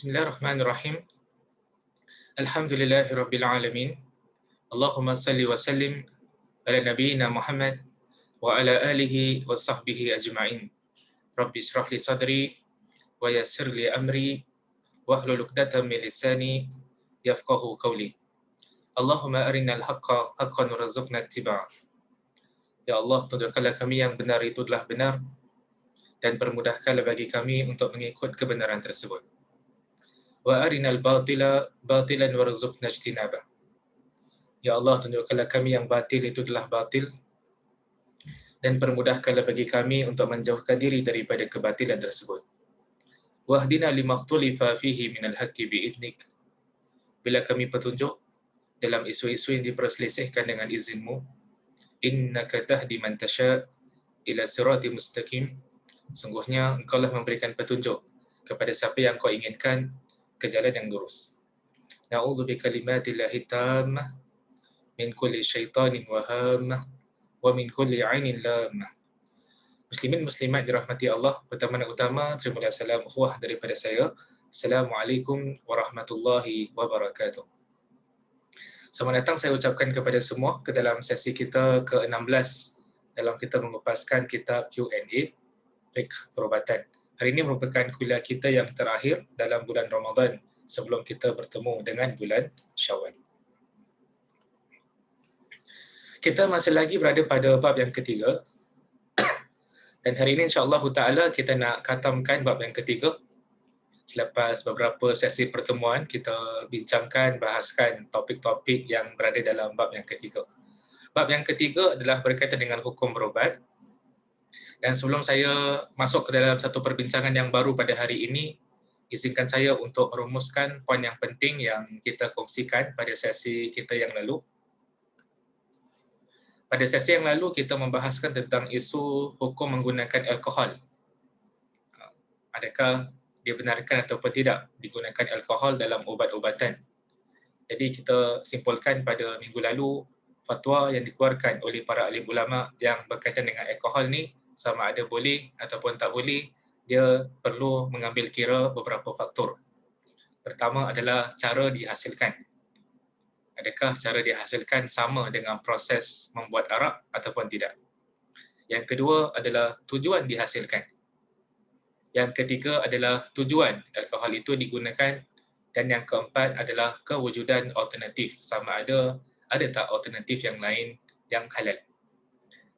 Bismillahirrahmanirrahim. Alhamdulillahirabbil alamin. Allahumma salli wa sallim ala nabiyyina Muhammad wa ala alihi wa sahbihi ajma'in. Rabbi shrah li sadri wa yassir li amri wahlul 'uqdatam min lisani yafqahu qawli. Allahumma arinal haqqa haqqan warzuqna ittiba'. Ya Allah, tunjukkanlah kami yang benar itu adalah benar dan permudahkanlah bagi kami untuk mengikut kebenaran tersebut. Wa arinal batila batilan warzuqna ijtinabah. Ya Allah, tunjukkanlah kami yang batil itu adalah batil dan permudahkanlah bagi kami untuk menjauhkan diri daripada kebatilan tersebut. Wahdina limakhtulifa fihi minal haqqi bi'idnik. Bila kami petunjuk dalam isu-isu yang diperselisihkan dengan izinmu, innaka tahdi man tasha' ila sirati mustaqim. Sungguhnya engkaulah memberikan petunjuk kepada siapa yang kau inginkan ke jalan yang lurus. Na'udzu bikalimatillahi tammah min kulli syaitanin wahammah wa min kulli 'ainin lammah. Muslimin muslimat dirahmati Allah, pertama-tama terima kasih salam ukhuwah daripada saya. Assalamualaikum warahmatullahi wabarakatuh. Selamat datang saya ucapkan kepada semua ke dalam sesi kita ke-16 dalam kita mengupaskan kitab Q&A Fiqh Perubatan. Hari ini merupakan kuliah kita yang terakhir dalam bulan Ramadan sebelum kita bertemu dengan bulan Syawal. Kita masih lagi berada pada bab yang ketiga. Dan hari ini insya-Allah Ta'ala kita nak khatamkan bab yang ketiga. Selepas beberapa sesi pertemuan, kita bincangkan, bahaskan topik-topik yang berada dalam bab yang ketiga. Bab yang ketiga adalah berkaitan dengan hukum berubat. Dan sebelum saya masuk ke dalam satu perbincangan yang baru pada hari ini, izinkan saya untuk merumuskan poin yang penting yang kita kongsikan pada sesi kita yang lalu. Pada sesi yang lalu, kita membahaskan tentang isu hukum menggunakan alkohol. Adakah dibenarkan ataupun tidak digunakan alkohol dalam ubat-ubatan? Jadi kita simpulkan pada minggu lalu, fatwa yang dikeluarkan oleh para alim ulama yang berkaitan dengan alkohol ni, sama ada boleh ataupun tak boleh, dia perlu mengambil kira beberapa faktor. Pertama adalah cara dihasilkan. Adakah cara dihasilkan sama dengan proses membuat arak ataupun tidak? Yang kedua adalah tujuan dihasilkan. Yang ketiga adalah tujuan alkohol itu digunakan. Dan yang keempat adalah kewujudan alternatif. Sama ada tak alternatif yang lain yang halal.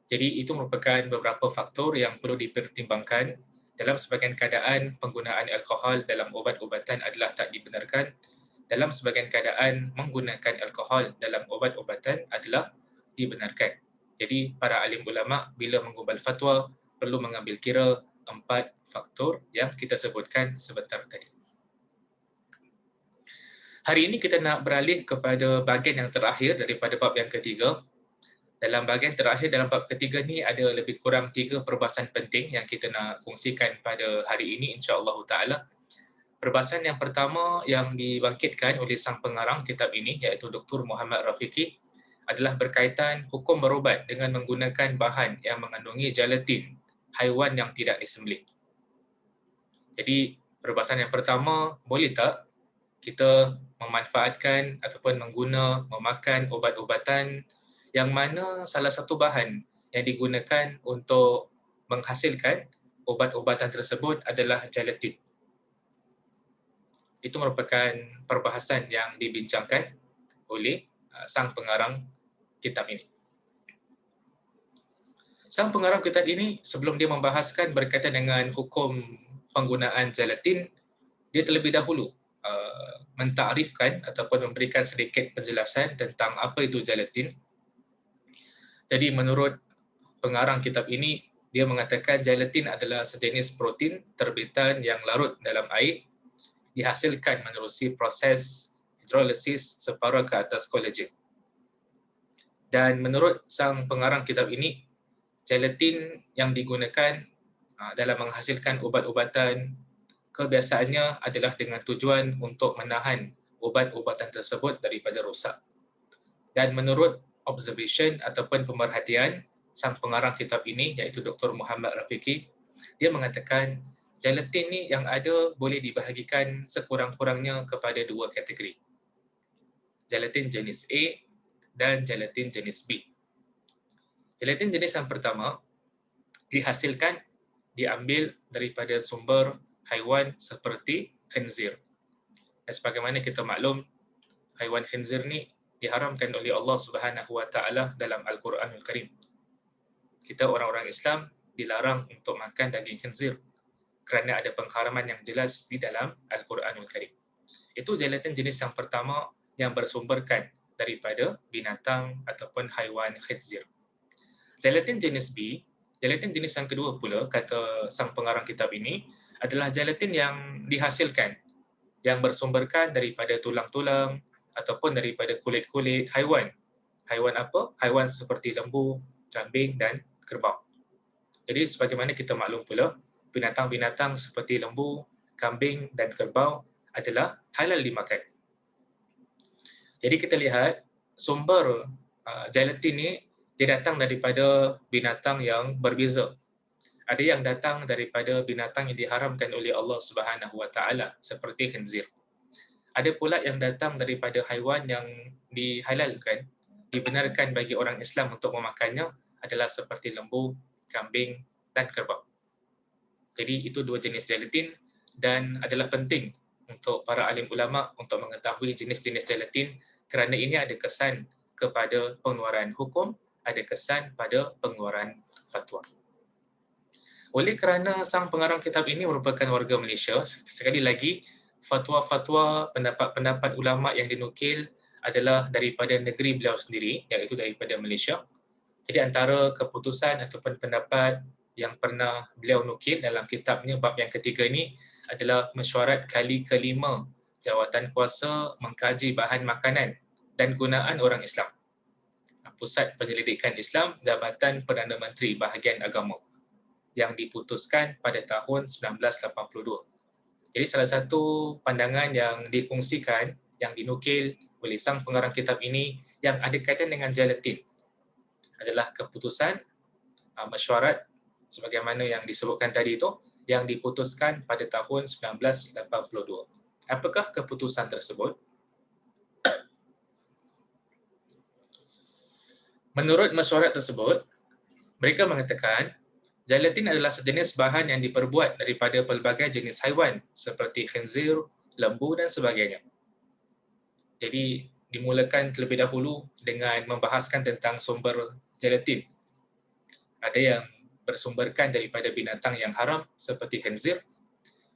Jadi itu merupakan beberapa faktor yang perlu dipertimbangkan. Dalam sebahagian keadaan penggunaan alkohol dalam ubat-ubatan adalah tak dibenarkan. Dalam sebahagian keadaan menggunakan alkohol dalam ubat-ubatan adalah dibenarkan. Jadi para alim ulama bila mengubal fatwa perlu mengambil kira 4 faktor yang kita sebutkan sebentar tadi. Hari ini kita nak beralih kepada bahagian yang terakhir daripada bab yang ketiga. Dalam bahagian terakhir dalam bab ketiga ni ada lebih kurang 3 perbahasan penting yang kita nak kongsikan pada hari ini insya-Allah Ta'ala. Perbahasan yang pertama yang dibangkitkan oleh sang pengarang kitab ini iaitu Dr. Muhammad Rafiqi adalah berkaitan hukum berubat dengan menggunakan bahan yang mengandungi gelatin haiwan yang tidak disembelih. Jadi perbahasan yang pertama, boleh tak kita memanfaatkan ataupun memakan ubat-ubatan yang mana salah satu bahan yang digunakan untuk menghasilkan ubat-ubatan tersebut adalah gelatin. Itu merupakan perbahasan yang dibincangkan oleh sang pengarang kitab ini. Sang pengarang kitab ini sebelum dia membahaskan berkaitan dengan hukum penggunaan gelatin, dia terlebih dahulu mentakrifkan ataupun memberikan sedikit penjelasan tentang apa itu gelatin. Jadi menurut pengarang kitab ini, dia mengatakan gelatin adalah sejenis protein terbitan yang larut dalam air dihasilkan menerusi proses hidrolisis separuh ke atas kolagen. Dan menurut sang pengarang kitab ini, gelatin yang digunakan dalam menghasilkan ubat-ubatan kebiasaannya adalah dengan tujuan untuk menahan ubat-ubatan tersebut daripada rosak. Dan menurut observation ataupun pemerhatian sang pengarang kitab ini iaitu Dr. Muhammad Rafiqi, dia mengatakan Gelatin ni yang ada boleh dibahagikan sekurang-kurangnya kepada dua kategori. Gelatin jenis A dan gelatin jenis B. Gelatin jenis yang pertama dihasilkan, diambil daripada sumber haiwan seperti khinzir. Dan sebagaimana kita maklum, haiwan khinzir ni diharamkan oleh Allah Subhanahu Wa Taala dalam Al-Quranul Karim. Kita orang-orang Islam dilarang untuk makan daging khinzir kerana ada pengharaman yang jelas di dalam Al-Quranul Karim. Itu gelatin jenis yang pertama yang bersumberkan daripada binatang ataupun haiwan khinzir. Gelatin jenis B, gelatin jenis yang kedua pula, kata sang pengarang kitab ini, adalah gelatin yang dihasilkan, yang bersumberkan daripada tulang-tulang ataupun daripada kulit-kulit haiwan. Haiwan apa? Haiwan seperti lembu, kambing dan kerbau. Jadi sebagaimana kita maklum pula, binatang-binatang seperti lembu, kambing dan kerbau adalah halal dimakan. Jadi kita lihat sumber gelatin ni dia datang daripada binatang yang berbeza. Ada yang datang daripada binatang yang diharamkan oleh Allah Subhanahu Wa Taala seperti khinzir. Ada pula yang datang daripada haiwan yang dihalalkan, dibenarkan bagi orang Islam untuk memakannya adalah seperti lembu, kambing dan kerbau. Jadi itu dua jenis gelatin dan adalah penting untuk para alim ulama untuk mengetahui jenis-jenis gelatin kerana ini ada kesan kepada pengeluaran hukum, ada kesan pada pengeluaran fatwa. Oleh kerana sang pengarang kitab ini merupakan warga Malaysia, sekali lagi fatwa-fatwa, pendapat-pendapat ulama yang dinukil adalah daripada negeri beliau sendiri, iaitu daripada Malaysia. Jadi antara keputusan ataupun pendapat yang pernah beliau nukil dalam kitabnya bab yang ketiga ini adalah mesyuarat kali kelima Jawatan Kuasa Mengkaji Bahan Makanan dan Gunaan Orang Islam, Pusat Penyelidikan Islam, Jabatan Perdana Menteri Bahagian Agama, yang diputuskan pada tahun 1982. Jadi salah satu pandangan yang dikongsikan, yang dinukil oleh sang pengarang kitab ini yang ada kaitan dengan gelatin adalah keputusan mesyuarat sebagaimana yang disebutkan tadi itu yang diputuskan pada tahun 1982. Apakah keputusan tersebut? Menurut mesyuarat tersebut, mereka mengatakan gelatin adalah sejenis bahan yang diperbuat daripada pelbagai jenis haiwan seperti khinzir, lembu dan sebagainya. Jadi dimulakan terlebih dahulu dengan membahaskan tentang sumber gelatin. Ada yang bersumberkan daripada binatang yang haram seperti khinzir.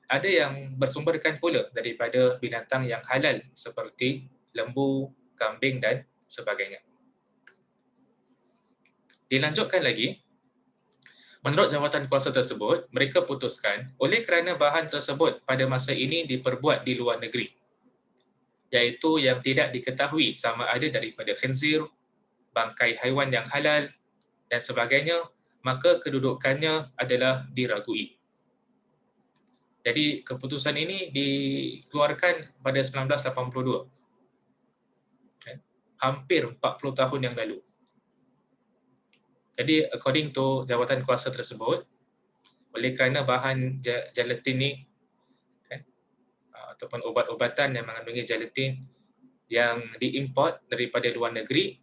Ada yang bersumberkan pula daripada binatang yang halal seperti lembu, kambing dan sebagainya. Dilanjutkan lagi, menurut jawatan kuasa tersebut, mereka putuskan oleh kerana bahan tersebut pada masa ini diperbuat di luar negeri, iaitu yang tidak diketahui sama ada daripada khinzir, bangkai haiwan yang halal dan sebagainya, maka kedudukannya adalah diragui. Jadi keputusan ini dikeluarkan pada 1982. Hampir 40 tahun yang lalu. Jadi according to jawatan kuasa tersebut, oleh kerana bahan gelatin ni ataupun ubat-ubatan yang mengandungi gelatin yang diimport daripada luar negeri,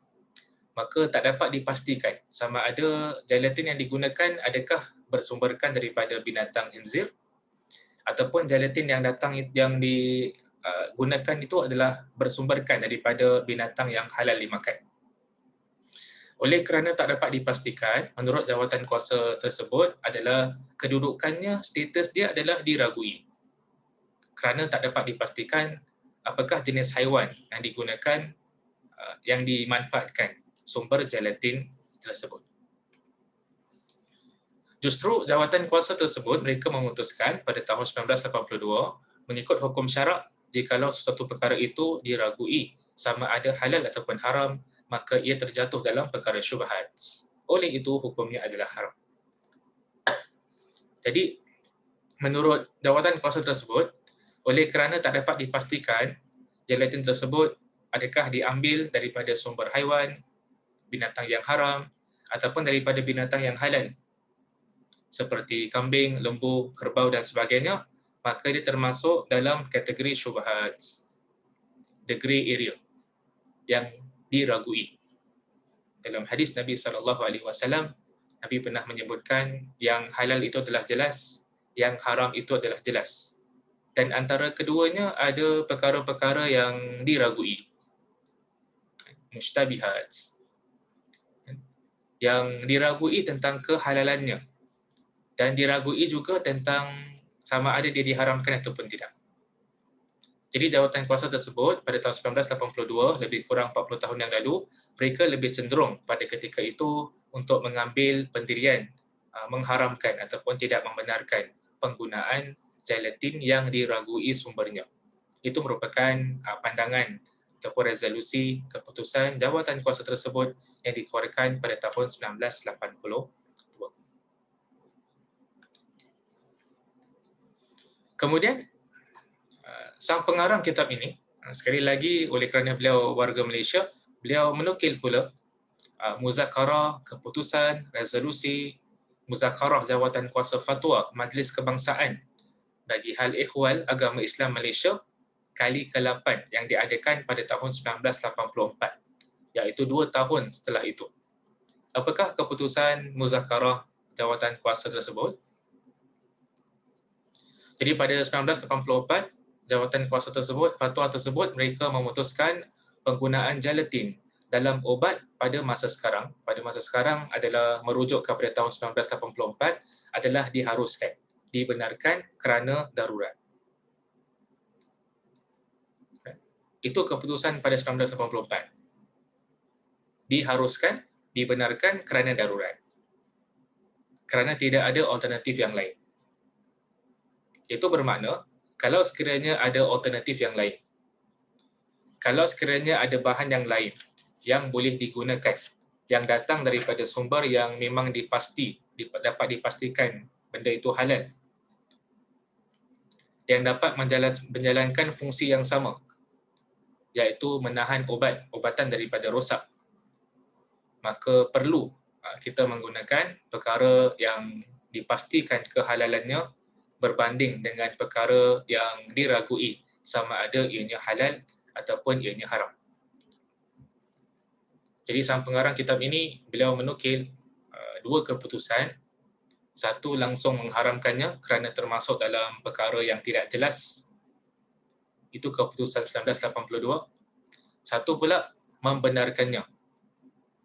maka tak dapat dipastikan sama ada gelatin yang digunakan adakah bersumberkan daripada binatang khinzir ataupun gelatin yang digunakan itu adalah bersumberkan daripada binatang yang halal dimakan. Oleh kerana tak dapat dipastikan, menurut jawatan kuasa tersebut adalah kedudukannya, status dia adalah diragui. Kerana tak dapat dipastikan apakah jenis haiwan yang digunakan, yang dimanfaatkan sumber gelatin tersebut. Justru jawatan kuasa tersebut mereka memutuskan pada tahun 1982 mengikut hukum syarak, jikalau sesuatu perkara itu diragui sama ada halal ataupun haram, maka ia terjatuh dalam perkara syubhat. Oleh itu hukumnya adalah haram. Jadi menurut jawatan kuasa tersebut, oleh kerana tak dapat dipastikan gelatin tersebut adakah diambil daripada sumber haiwan, binatang yang haram ataupun daripada binatang yang halal, seperti kambing, lembu, kerbau dan sebagainya, maka dia termasuk dalam kategori syubhat, the grey area yang diragui. Dalam hadis Nabi SAW, Nabi pernah menyebutkan yang halal itu adalah jelas, yang haram itu adalah jelas. Dan antara keduanya ada perkara-perkara yang diragui, mushtabihat, yang diragui tentang kehalalannya dan diragui juga tentang sama ada dia diharamkan ataupun tidak. Jadi jawatan kuasa tersebut pada tahun 1982, lebih kurang 40 tahun yang lalu, mereka lebih cenderung pada ketika itu untuk mengambil pendirian mengharamkan ataupun tidak membenarkan penggunaan gelatin yang diragui sumbernya. Itu merupakan pandangan ataupun resolusi keputusan jawatan kuasa tersebut yang dikeluarkan pada tahun 1982. Kemudian sang pengarang kitab ini, sekali lagi oleh kerana beliau warga Malaysia, beliau menukil pula muzakarah, keputusan, resolusi, muzakarah jawatan kuasa fatwa Majlis Kebangsaan bagi hal ihwal agama Islam Malaysia kali ke-8 yang diadakan pada tahun 1984, iaitu 2 tahun setelah itu. Apakah keputusan muzakarah jawatan kuasa tersebut? Jadi pada 1984, jawatan kuasa tersebut, fatwa tersebut, mereka memutuskan penggunaan gelatin dalam obat pada masa sekarang. Pada masa sekarang adalah merujuk kepada tahun 1984, adalah diharuskan, dibenarkan kerana darurat. Itu keputusan pada 1984. Diharuskan, dibenarkan kerana darurat. Kerana tidak ada alternatif yang lain. Itu bermakna, kalau sekiranya ada alternatif yang lain, kalau sekiranya ada bahan yang lain yang boleh digunakan, yang datang daripada sumber yang memang dapat dipastikan benda itu halal, yang dapat menjalankan fungsi yang sama, iaitu menahan obatan daripada rosak, maka perlu kita menggunakan perkara yang dipastikan kehalalannya berbanding dengan perkara yang diragui sama ada ianya halal ataupun ianya haram. Jadi sang pengarang kitab ini, beliau menukil dua keputusan. Satu langsung mengharamkannya kerana termasuk dalam perkara yang tidak jelas. Itu keputusan 1982. Satu pula membenarkannya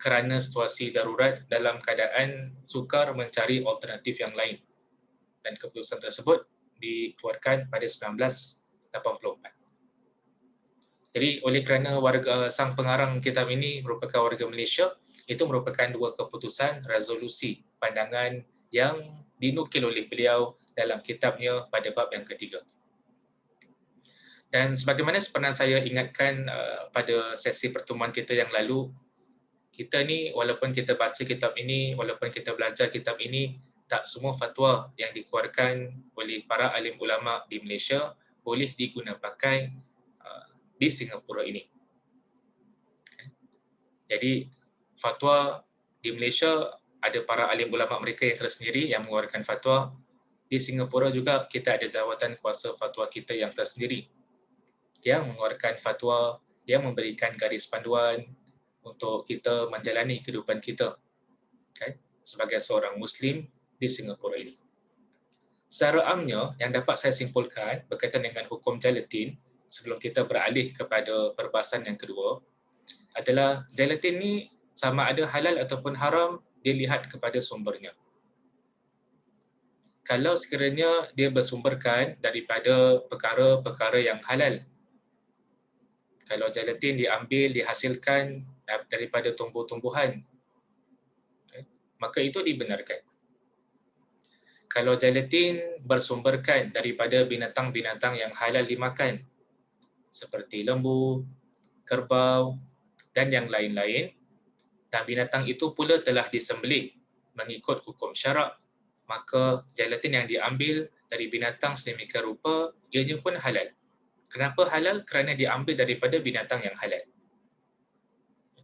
kerana situasi darurat dalam keadaan sukar mencari alternatif yang lain. Dan keputusan tersebut dikeluarkan pada 1984. Jadi oleh kerana sang pengarang kitab ini merupakan warga Malaysia, itu merupakan dua keputusan resolusi pandangan yang dinukil oleh beliau dalam kitabnya pada bab yang ketiga. Dan sebagaimana pernah saya ingatkan pada sesi pertemuan kita yang lalu, kita ni walaupun kita baca kitab ini, walaupun kita belajar kitab ini, tak semua fatwa yang dikeluarkan oleh para alim ulama di Malaysia boleh digunakan pakai di Singapura ini. Jadi fatwa di Malaysia ada para alim ulama mereka yang tersendiri yang mengeluarkan fatwa. Di Singapura juga kita ada jawatan kuasa fatwa kita yang tersendiri yang mengeluarkan fatwa, yang memberikan garis panduan untuk kita menjalani kehidupan kita sebagai seorang Muslim di Singapura ini. Secara amnya, yang dapat saya simpulkan berkaitan dengan hukum gelatin sebelum kita beralih kepada perbahasan yang kedua adalah gelatin ni sama ada halal ataupun haram dilihat kepada sumbernya. Kalau sekiranya dia bersumberkan daripada perkara-perkara yang halal, kalau gelatin diambil, dihasilkan daripada tumbuh-tumbuhan, maka itu dibenarkan. Kalau gelatin bersumberkan daripada binatang-binatang yang halal dimakan, seperti lembu, kerbau dan yang lain-lain, dan binatang itu pula telah disembelih mengikut hukum syarak, maka gelatin yang diambil dari binatang sedemikian rupa, ianya pun halal. Kenapa halal? Kerana diambil daripada binatang yang halal.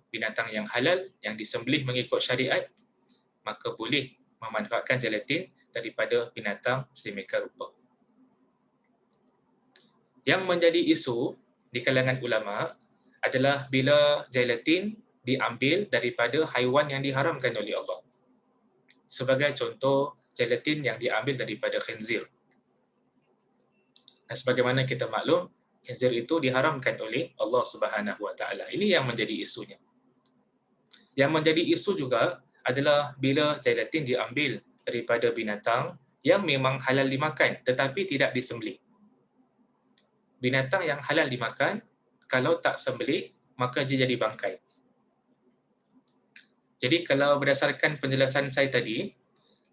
Binatang yang halal, yang disembelih mengikut syariat, maka boleh memanfaatkan gelatin daripada binatang sedemikian rupa. Yang menjadi isu di kalangan ulama adalah bila gelatin diambil daripada haiwan yang diharamkan oleh Allah. Sebagai contoh, gelatin yang diambil daripada khinzir. Dan sebagaimana kita maklum, khinzir itu diharamkan oleh Allah Subhanahu Wa Taala. Ini yang menjadi isunya. Yang menjadi isu juga adalah bila gelatin diambil daripada binatang yang memang halal dimakan tetapi tidak disembelih. Binatang yang halal dimakan, kalau tak sembelih, maka dia jadi bangkai. Jadi kalau berdasarkan penjelasan saya tadi,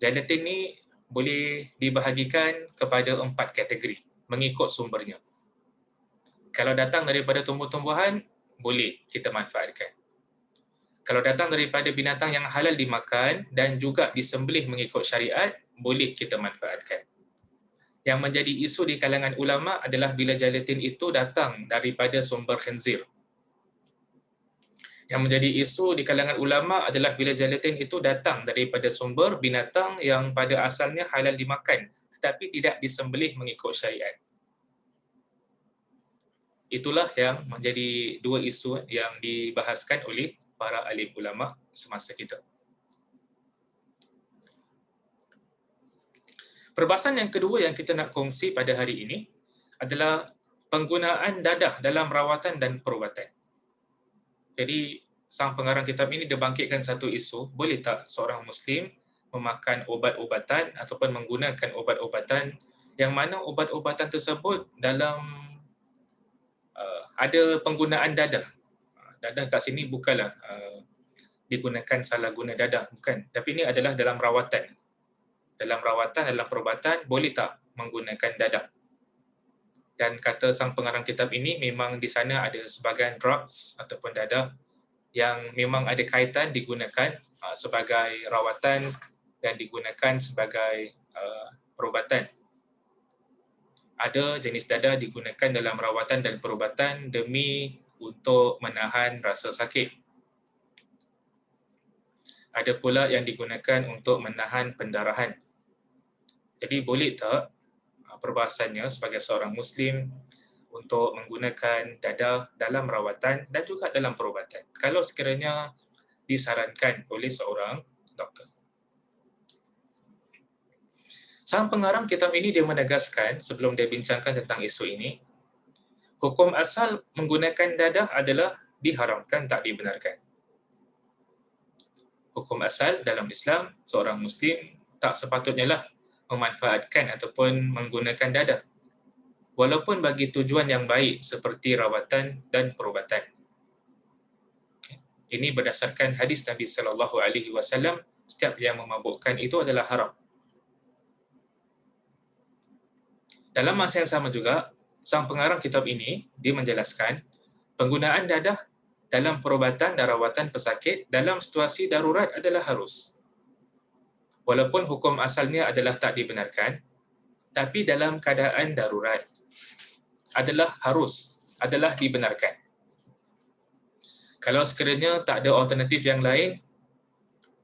gelatin ni boleh dibahagikan kepada 4 kategori mengikut sumbernya. Kalau datang daripada tumbuh-tumbuhan, boleh kita manfaatkan. Kalau datang daripada binatang yang halal dimakan dan juga disembelih mengikut syariat, boleh kita manfaatkan. Yang menjadi isu di kalangan ulama adalah bila gelatin itu datang daripada sumber khinzir. Yang menjadi isu di kalangan ulama adalah bila gelatin itu datang daripada sumber binatang yang pada asalnya halal dimakan tetapi tidak disembelih mengikut syariat. Itulah yang menjadi dua isu yang dibahaskan oleh para alim ulama semasa kita. Perbahasan yang kedua yang kita nak kongsi pada hari ini adalah penggunaan dadah dalam rawatan dan perubatan. Jadi, sang pengarang kitab ini dia bangkitkan satu isu, boleh tak seorang Muslim memakan ubat-ubatan ataupun menggunakan ubat-ubatan yang mana ubat-ubatan tersebut dalam ada penggunaan dadah. Dadah kat sini bukanlah digunakan salah guna dadah, bukan. Tapi ini adalah dalam rawatan. Dalam rawatan, dalam perubatan, boleh tak menggunakan dadah? Dan kata sang pengarang kitab ini, memang di sana ada sebahagian drugs ataupun dadah yang memang ada kaitan digunakan sebagai rawatan dan digunakan sebagai perubatan. Ada jenis dadah digunakan dalam rawatan dan perubatan demi untuk menahan rasa sakit. Ada pula yang digunakan untuk menahan pendarahan. Jadi boleh tak perbahasannya sebagai seorang Muslim untuk menggunakan dadah dalam rawatan dan juga dalam perubatan kalau sekiranya disarankan oleh seorang doktor. Sang pengarang kitab ini dia menegaskan sebelum dia bincangkan tentang isu ini, hukum asal menggunakan dadah adalah diharamkan, tak dibenarkan. Hukum asal dalam Islam, seorang Muslim tak sepatutnya lah memanfaatkan ataupun menggunakan dadah walaupun bagi tujuan yang baik seperti rawatan dan perubatan. Ini berdasarkan hadis Nabi sallallahu alaihi wasallam, setiap yang memabukkan itu adalah haram. Dalam masa yang sama juga, sang pengarang kitab ini dia menjelaskan penggunaan dadah dalam perubatan dan rawatan pesakit dalam situasi darurat adalah harus. Walaupun hukum asalnya adalah tak dibenarkan, tapi dalam keadaan darurat adalah harus, adalah dibenarkan. Kalau sekiranya tak ada alternatif yang lain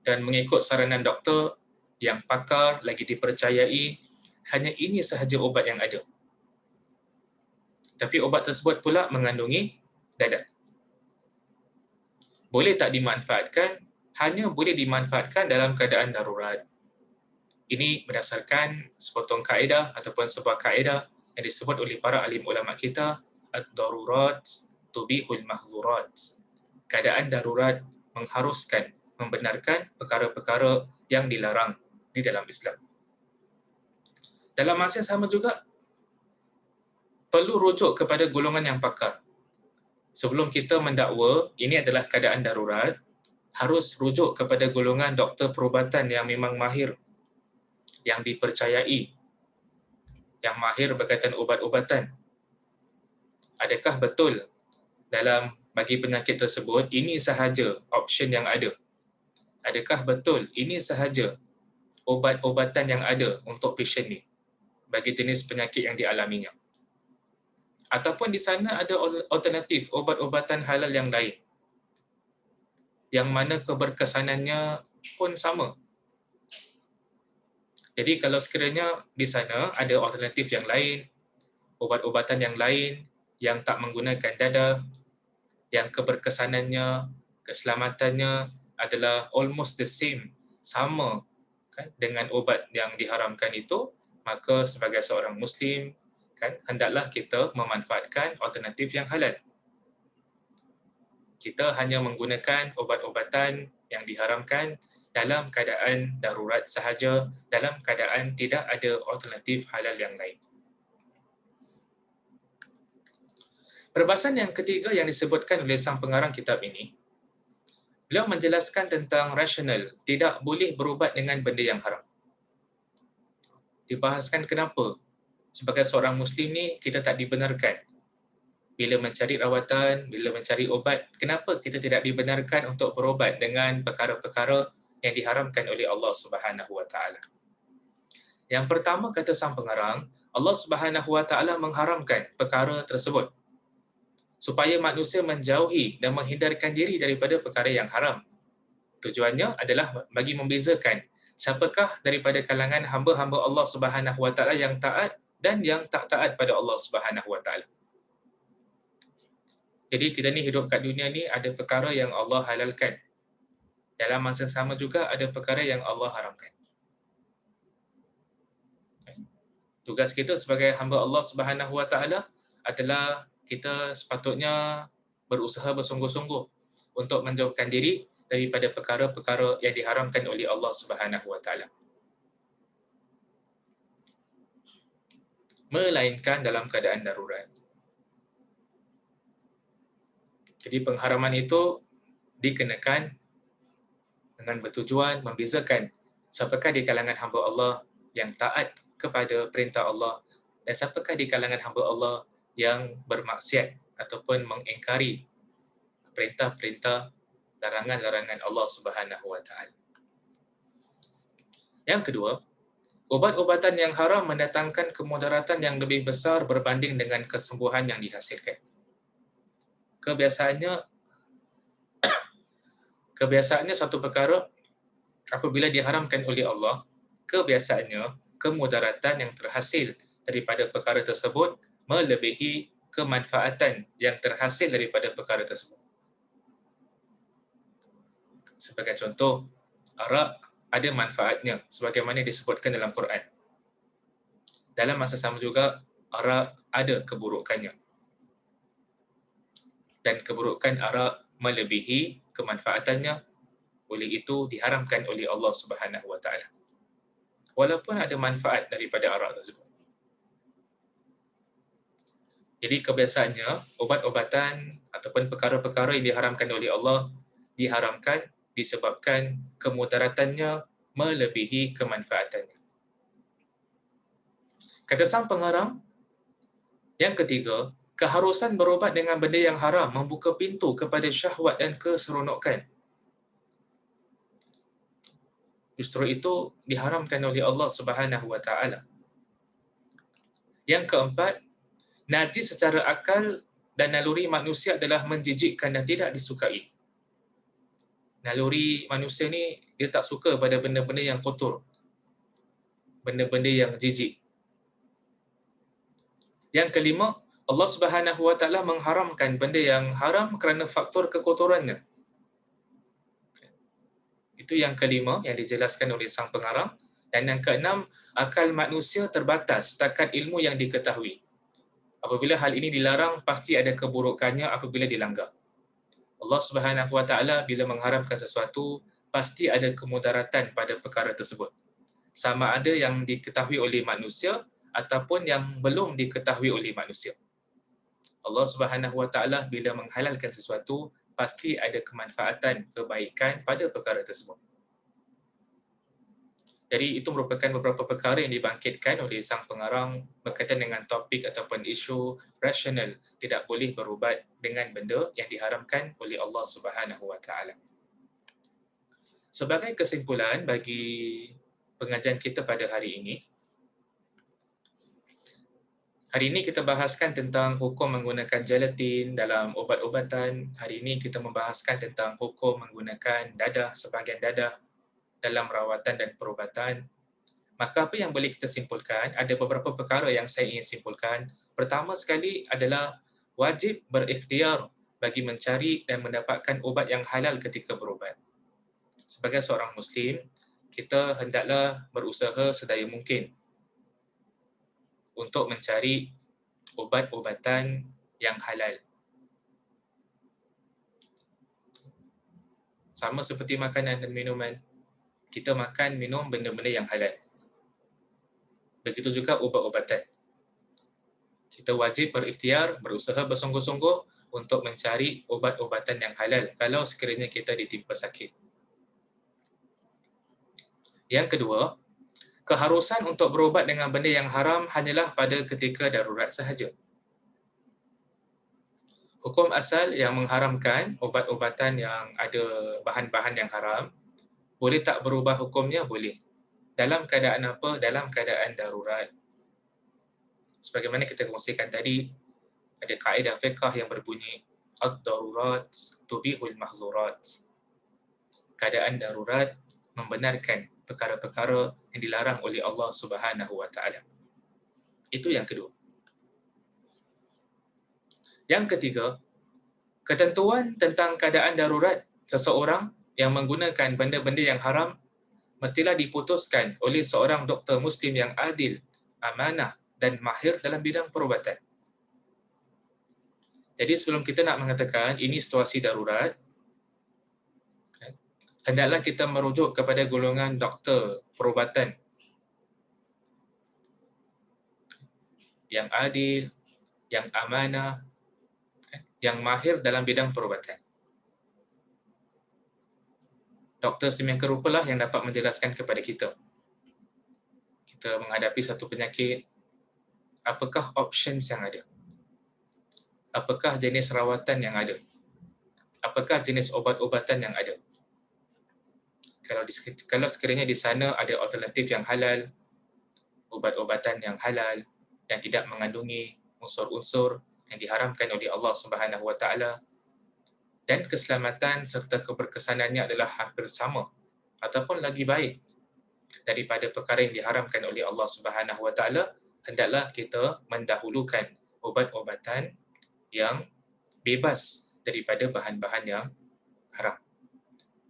dan mengikut saranan doktor yang pakar lagi dipercayai, hanya ini sahaja ubat yang ada. Tapi ubat tersebut pula mengandungi dadah. Boleh tak dimanfaatkan? Hanya boleh dimanfaatkan dalam keadaan darurat. Ini berdasarkan sepotong kaedah ataupun sebuah kaedah yang disebut oleh para alim ulama kita, ad-darurat tubihul mahzurat. Keadaan darurat mengharuskan, membenarkan perkara-perkara yang dilarang di dalam Islam. Dalam masa yang sama juga, perlu rujuk kepada golongan yang pakar. Sebelum kita mendakwa ini adalah keadaan darurat, harus rujuk kepada golongan doktor perubatan yang memang mahir, yang dipercayai, yang mahir berkaitan ubat-ubatan. Adakah betul dalam bagi penyakit tersebut, ini sahaja option yang ada? Adakah betul ini sahaja ubat-ubatan yang ada untuk pasien ni bagi jenis penyakit yang dialaminya? Ataupun di sana ada alternatif ubat-ubatan halal yang lain yang mana keberkesanannya pun sama. Jadi kalau sekiranya di sana ada alternatif yang lain, ubat-ubatan yang lain yang tak menggunakan dadah, yang keberkesanannya, keselamatannya adalah almost the same, sama kan dengan ubat yang diharamkan itu, maka sebagai seorang Muslim kan hendaklah kita memanfaatkan alternatif yang halal. Kita hanya menggunakan ubat-ubatan yang diharamkan dalam keadaan darurat sahaja, dalam keadaan tidak ada alternatif halal yang lain. Perbahasan yang ketiga yang disebutkan oleh sang pengarang kitab ini, beliau menjelaskan tentang rasional, tidak boleh berubat dengan benda yang haram. Dibahaskan kenapa sebagai seorang Muslim ni kita tak dibenarkan bila mencari rawatan, bila mencari obat, kenapa kita tidak dibenarkan untuk berobat dengan perkara-perkara yang diharamkan oleh Allah Subhanahu Wa Taala. Yang pertama kata sang pengarang, Allah Subhanahu Wa Taala mengharamkan perkara tersebut supaya manusia menjauhi dan menghindarkan diri daripada perkara yang haram. Tujuannya adalah bagi membezakan siapakah daripada kalangan hamba-hamba Allah Subhanahu Wa Taala yang taat dan yang tak taat pada Allah Subhanahu Wa Taala. Jadi kita ni hidup kat dunia ni ada perkara yang Allah halalkan. Dalam masa sama juga ada perkara yang Allah haramkan. Tugas kita sebagai hamba Allah Subhanahu Wa Taala adalah kita sepatutnya berusaha bersungguh-sungguh untuk menjauhkan diri daripada perkara-perkara yang diharamkan oleh Allah Subhanahu Wa Taala. Melainkan dalam keadaan darurat. Jadi pengharaman itu dikenakan dengan bertujuan membezakan siapakah di kalangan hamba Allah yang taat kepada perintah Allah dan siapakah di kalangan hamba Allah yang bermaksiat ataupun mengingkari perintah-perintah, larangan-larangan Allah Subhanahu Wa Taala. Yang kedua, ubat-ubatan yang haram mendatangkan kemudaratan yang lebih besar berbanding dengan kesembuhan yang dihasilkan. Kebiasaannya satu perkara apabila diharamkan oleh Allah, kebiasaannya kemudaratan yang terhasil daripada perkara tersebut melebihi kemanfaatan yang terhasil daripada perkara tersebut. Sebagai contoh, arak ada manfaatnya sebagaimana disebutkan dalam Quran. Dalam masa sama juga, arak ada keburukannya. Dan keburukan arak melebihi kemanfaatannya, oleh itu diharamkan oleh Allah Subhanahu Wa Taala. Walaupun ada manfaat daripada arak tersebut. Jadi kebiasaannya ubat-ubatan ataupun perkara-perkara yang diharamkan oleh Allah diharamkan disebabkan kemudaratannya melebihi kemanfaatannya. Kata sang pengarang, yang ketiga, keharusan berubat dengan benda yang haram membuka pintu kepada syahwat dan keseronokan. Justru itu diharamkan oleh Allah Subhanahu Wa Taala. Yang keempat, najis secara akal dan naluri manusia adalah menjijikkan dan tidak disukai. Naluri manusia ni dia tak suka pada benda-benda yang kotor, benda-benda yang jijik. Yang kelima, Allah Subhanahu Wa Taala mengharamkan benda yang haram kerana faktor kekotorannya. Itu yang kelima yang dijelaskan oleh sang pengarang. Dan yang keenam, akal manusia terbatas setakat ilmu yang diketahui. Apabila hal ini dilarang, pasti ada keburukannya apabila dilanggar. Allah Subhanahu Wa Taala bila mengharamkan sesuatu, pasti ada kemudaratan pada perkara tersebut. Sama ada yang diketahui oleh manusia ataupun yang belum diketahui oleh manusia. Allah Subhanahu Wa Taala bila menghalalkan sesuatu, pasti ada kemanfaatan, kebaikan pada perkara tersebut. Jadi itu merupakan beberapa perkara yang dibangkitkan oleh sang pengarang berkaitan dengan topik ataupun isu rasional, tidak boleh berubat dengan benda yang diharamkan oleh Allah Subhanahu Wa Taala. Sebagai kesimpulan bagi pengajian kita pada hari ini kita bahaskan tentang hukum menggunakan gelatin dalam ubat-ubatan. Hari ini kita membahaskan tentang hukum menggunakan dadah, sebahagian dadah dalam rawatan dan perubatan. Maka apa yang boleh kita simpulkan? Ada beberapa perkara yang saya ingin simpulkan. Pertama sekali adalah wajib berikhtiar bagi mencari dan mendapatkan ubat yang halal ketika berubat. Sebagai seorang Muslim, kita hendaklah berusaha sedaya mungkin untuk mencari ubat-ubatan yang halal. Sama seperti makanan dan minuman, kita makan, minum benda-benda yang halal. Begitu juga ubat-ubatan. Kita wajib berikhtiar, berusaha bersungguh-sungguh untuk mencari ubat-ubatan yang halal kalau sekiranya kita ditimpa sakit. Yang kedua, keharusan untuk berubat dengan benda yang haram hanyalah pada ketika darurat sahaja. Hukum asal yang mengharamkan ubat-ubatan yang ada bahan-bahan yang haram, boleh tak berubah hukumnya? Boleh. Dalam keadaan apa? Dalam keadaan darurat. Sebagaimana kita kongsikan tadi, ada kaedah fiqh yang berbunyi ad-darurat tubihul mahzurat. Keadaan darurat membenarkan perkara-perkara yang dilarang oleh Allah Subhanahu wa taala. Itu yang kedua. Yang ketiga, ketentuan tentang keadaan darurat seseorang yang menggunakan benda-benda yang haram mestilah diputuskan oleh seorang doktor Muslim yang adil, amanah dan mahir dalam bidang perubatan. Jadi sebelum kita nak mengatakan ini situasi darurat, hendaklah kita merujuk kepada golongan doktor perubatan yang adil, yang amanah, yang mahir dalam bidang perubatan. Doktor sedemikian rupalah yang dapat menjelaskan kepada kita. Kita menghadapi satu penyakit, apakah options yang ada? Apakah jenis rawatan yang ada? Apakah jenis obat-obatan yang ada? Kalau sekiranya di sana ada alternatif yang halal, obat-obatan yang halal, yang tidak mengandungi unsur-unsur yang diharamkan oleh Allah Subhanahu wa taala, dan keselamatan serta keberkesanannya adalah hampir sama ataupun lagi baik daripada perkara yang diharamkan oleh Allah Subhanahu wa taala, hendaklah kita mendahulukan obat-obatan yang bebas daripada bahan-bahan yang haram.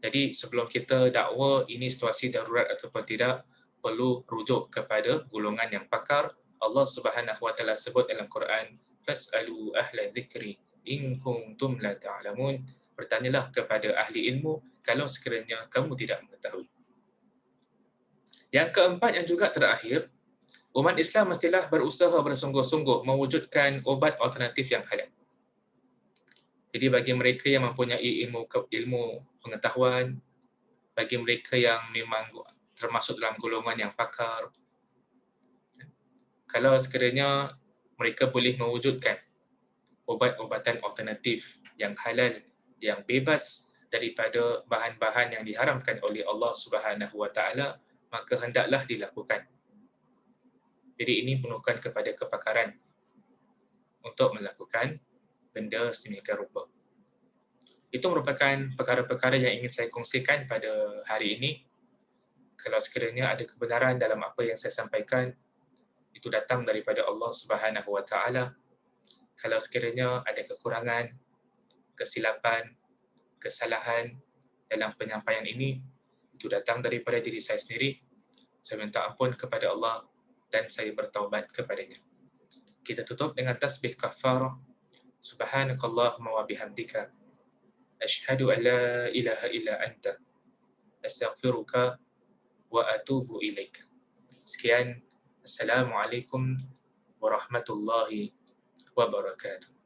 Jadi sebelum kita dakwa ini situasi darurat ataupun tidak, perlu rujuk kepada golongan yang pakar. Allah Subhanahu wa taala sebut dalam Quran, fas'alu ahla dzikri in kuntum la ta'lamun. Bertanyalah kepada ahli ilmu kalau sekiranya kamu tidak mengetahui. Yang keempat yang juga terakhir, umat Islam mestilah berusaha bersungguh-sungguh mewujudkan obat alternatif yang halal. Jadi bagi mereka yang mempunyai ilmu pengetahuan, bagi mereka yang memang termasuk dalam golongan yang pakar, kalau sekiranya mereka boleh mewujudkan ubat-ubatan alternatif yang halal, yang bebas daripada bahan-bahan yang diharamkan oleh Allah Subhanahu wa taala, maka hendaklah dilakukan. Jadi ini memerlukan kepada kepakaran untuk melakukan benda sedemikian rupa. Itu merupakan perkara-perkara yang ingin saya kongsikan pada hari ini. Kalau sekiranya ada kebenaran dalam apa yang saya sampaikan, itu datang daripada Allah Subhanahu wa taala. Kalau sekiranya ada kekurangan, kesilapan, kesalahan dalam penyampaian ini, itu datang daripada diri saya sendiri. Saya minta ampun kepada Allah dan saya bertaubat kepadanya. Kita tutup dengan tasbih kafarah. Subhanakallahumma wa bihamdika asyhadu an la ilaha illa anta astaghfiruka wa atubu ilaik. Sekian. Assalamualaikum warahmatullahi wabarakatuh.